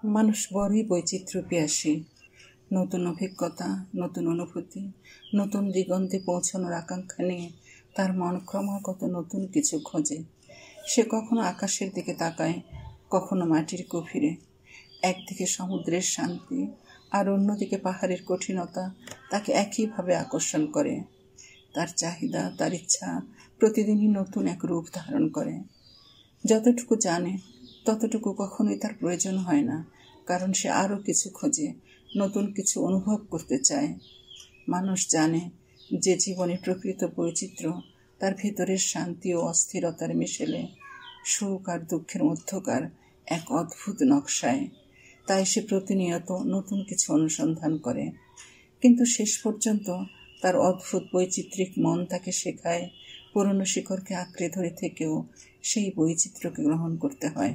মানুষ বড়ই বৈচিত্র্য পিয়াসী। নতুন অভিজ্ঞতা, নতুন অনুভূতি, নতুন দিগন্তে পৌঁছানোর আকাঙ্ক্ষা নিয়ে তার মন ক্রমাগত নতুন কিছু খোঁজে। সে কখনো আকাশের দিকে তাকায়, কখনো মাটির গভীরে। একদিকে সমুদ্রের শান্তি আর অন্যদিকে পাহাড়ের কঠিনতা তাকে একইভাবে আকর্ষণ করে। তার চাহিদা, তার ইচ্ছা প্রতিদিনই নতুন এক রূপ ধারণ করে। যতটুকু জানে ততটুকু কখনোই তার প্রয়োজন হয় না, কারণ সে আরও কিছু খোঁজে, নতুন কিছু অনুভব করতে চায়। মানুষ জানে যে জীবনের প্রকৃত বৈচিত্র্য তার ভেতরের শান্তি ও অস্থিরতার মিশেলে, সুখ আর দুঃখের মধ্যকার এক অদ্ভুত নকশায়। তাই সে প্রতিনিয়ত নতুন কিছু অনুসন্ধান করে, কিন্তু শেষ পর্যন্ত তার অদ্ভুত বৈচিত্রিক মন তাকে শেখায় পুরনো শিকড়কে আঁকড়ে ধরে থেকেও সেই বৈচিত্র্যকে গ্রহণ করতে হয়।